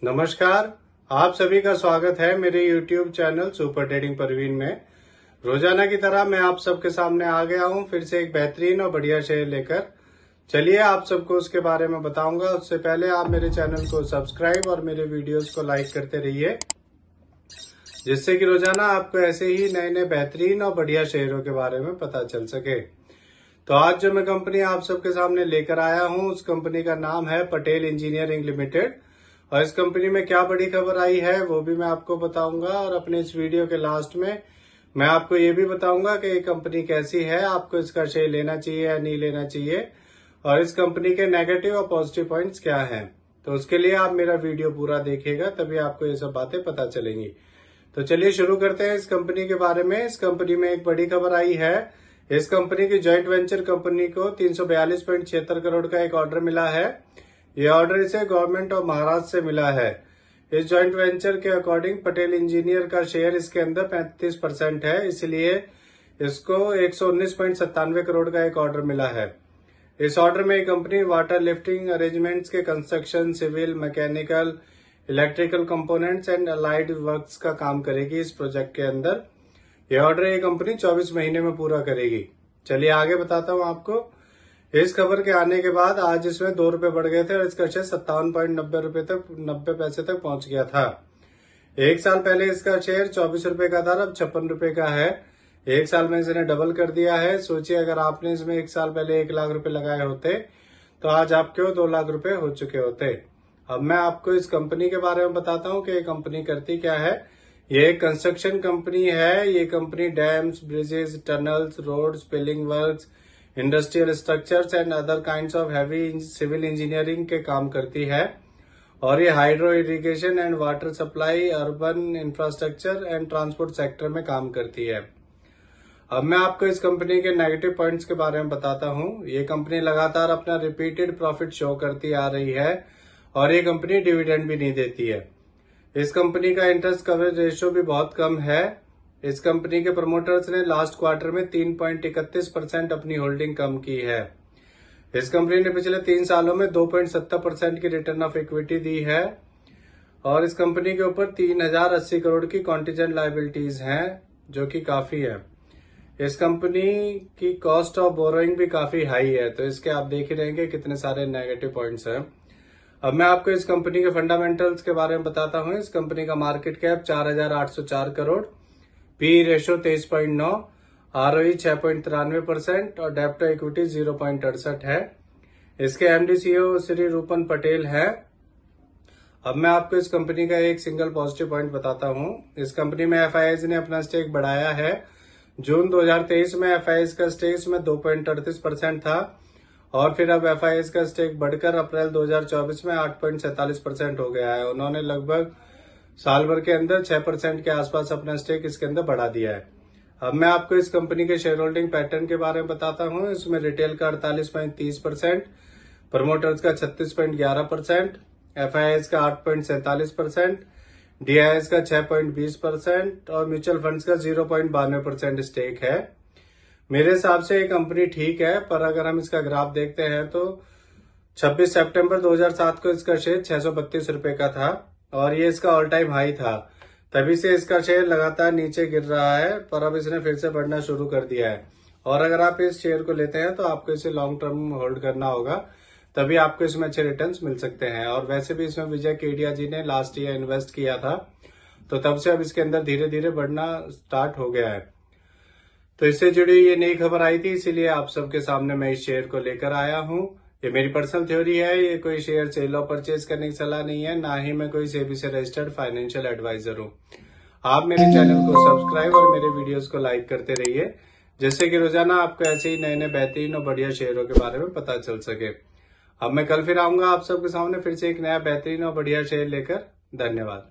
नमस्कार, आप सभी का स्वागत है मेरे YouTube channel super trading Parveen में। रोजाना की तरह मैं आप सबके सामने आ गया हूं फिर से एक बेहतरीन और बढ़िया शेयर लेकर। चलिए आप सबको उसके बारे में बताऊंगा। उससे पहले आप मेरे चैनल को सब्सक्राइब और मेरे वीडियोस को लाइक करते रहिए, जिससे कि रोजाना आपको ऐसे ही नए नए बेहतरीन और बढ़िया शेयरों के बारे में पता चल सके। तो आज जो मैं कंपनी आप सबके सामने लेकर आया हूं, उस कंपनी का नाम है पटेल इंजीनियरिंग लिमिटेड। और इस कंपनी में क्या बड़ी खबर आई है वो भी मैं आपको बताऊंगा। और अपने इस वीडियो के लास्ट में मैं आपको ये भी बताऊंगा कि ये कंपनी कैसी है, आपको इसका शेयर लेना चाहिए या नहीं लेना चाहिए, और इस कंपनी के नेगेटिव और पॉजिटिव पॉइंट्स क्या हैं। तो उसके लिए आप मेरा वीडियो पूरा देखिएगा, तभी आपको ये सब बातें पता चलेंगी। तो चलिए शुरू करते हैं इस कंपनी के बारे में। इस कंपनी में एक बड़ी खबर आई है। इस कंपनी की जॉइंट वेंचर कंपनी को 342.76 करोड़ का एक ऑर्डर मिला है। ये ऑर्डर इसे गवर्नमेंट ऑफ महाराष्ट्र से मिला है। इस जॉइंट वेंचर के अकॉर्डिंग पटेल इंजीनियर का शेयर इसके अंदर 35% है, इसलिए इसको 119.97 करोड़ का एक ऑर्डर मिला है। इस ऑर्डर में कंपनी वाटर लिफ्टिंग अरेंजमेंट्स के construction, civil, mechanical, electrical components and allied works का काम करेगी इस प्रोजेक्ट के अंदर। यह ऑर्डर ये कंपनी 24 महीने में पूरा करेगी। चलिए आगे बताता हूं आपको। इस खबर के आने के बाद आज इसमें 2 रुपए बढ़ गए थे और इसका शेयर 57.90 पैसे तक पहुंच गया था। एक साल पहले इसका शेयर 24 रुपए का था, अब 56 रुपए का है। एक साल में इसने डबल कर दिया है। सोचिए अगर आपने इसमें एक साल पहले 1 लाख रुपए लगाए होते तो आज आपके 2 लाख रुपए हो चुके होते। अब मैं आपको इस कंपनी के बारे में बताता हूँ कि ये कंपनी करती क्या है। ये एक कंस्ट्रक्शन कंपनी है। ये company dams, bridges, tunnels, roads, piling works, industrial structures and other kinds of heavy civil engineering के काम करती है। और ये hydro irrigation and water supply, urban infrastructure and transport sector में काम करती है। अब मैं आपको इस कंपनी के नेगेटिव पॉइंट्स के बारे में बताता हूँ। ये कंपनी लगातार अपना रिपीटेड प्रॉफिट शो करती आ रही है और ये कंपनी डिविडेंड भी नहीं देती है। इस कंपनी का इंटरेस्ट कवरेज रेशियो भी बहुत कम है। इस कंपनी के प्रमोटर्स ने लास्ट क्वार्टर में 3.31% अपनी होल्डिंग कम की है। इस कंपनी ने पिछले 3 सालों में 2.70% की रिटर्न ऑफ इक्विटी दी है। और इस कंपनी के ऊपर 3080 करोड़ की कॉन्टिजेंट लायबिलिटीज हैं, जो कि काफी है। इस कंपनी की कॉस्ट ऑफ बोरोइंग भी काफी हाई है, तो इसके आप देख ही रहेंगे कितने सारे नेगेटिव पॉइंट्स हैं। अब मैं आपको इस कंपनी के फंडामेंटल्स के बारे में बताता हूँ। इस कंपनी का market cap 4804 crore, P ratio 23.9, ROE 6.93% और डेब्ट टू इक्विटी 0.68 है। इसके एमडी सीईओ श्री रूपन पटेल है। अब मैं आपको इस कंपनी का एक सिंगल पॉजिटिव पॉइंट बताता हूं। इस कंपनी में एफआईआईज ने अपना स्टेक बढ़ाया है। जून 2023 में एफआईआईज का स्टेक इसमें 2.38% था और फिर अब एफआईआईज का स्टेक बढ़कर अप्रैल 2024 में 8.47% हो गया है। उन्होंने लगभग साल भर के अंदर 6% के आसपास अपना स्टेक इसके अंदर बढ़ा दिया है। अब मैं आपको इस कंपनी के शेयर होल्डिंग पैटर्न के बारे में बताता हूं। इसमें रिटेल का 48.30%, प्रमोटर्स का 36.11%, एफआईआईज का 8.47%, डीआईएस का 6.20% और म्यूचुअल फंड्स का 0.92% स्टेक है। मेरे हिसाब से ये कंपनी ठीक है, पर अगर हम इसका ग्राफ देखते हैं तो 26 सितंबर 2007 को इसका शेयर 632 रुपए का था और ये इसका ऑल टाइम हाई था। तभी से इसका शेयर लगातार नीचे गिर रहा है, पर अब इसने फिर से बढ़ना शुरू कर दिया है। और अगर आप इस शेयर को लेते हैं तो आपको इसे लॉन्ग टर्म होल्ड करना होगा, तभी आपको इसमें अच्छे रिटर्न्स मिल सकते हैं। और वैसे भी इसमें विजय केडिया जी ने लास्ट ईयर इन्वेस्ट किया था, तो तब से अब इसके अंदर धीरे धीरे बढ़ना स्टार्ट हो गया है। तो इससे जुड़ी ये नई खबर आई थी, इसीलिए आप सबके सामने मैं इस शेयर को लेकर आया हूँ। ये मेरी पर्सनल थ्योरी है, ये कोई शेयर सेल और परचेज करने की सलाह नहीं है, ना ही मैं कोई सेबी से रजिस्टर्ड फाइनेंशियल एडवाइजर हूँ। आप मेरे चैनल को सब्सक्राइब और मेरे वीडियोस को लाइक करते रहिए, जिससे कि रोजाना आपको ऐसे ही नए नए बेहतरीन और बढ़िया शेयरों के बारे में पता चल सके। अब मैं कल फिर आऊंगा आप सबके सामने फिर से एक नया बेहतरीन और बढ़िया शेयर लेकर। धन्यवाद।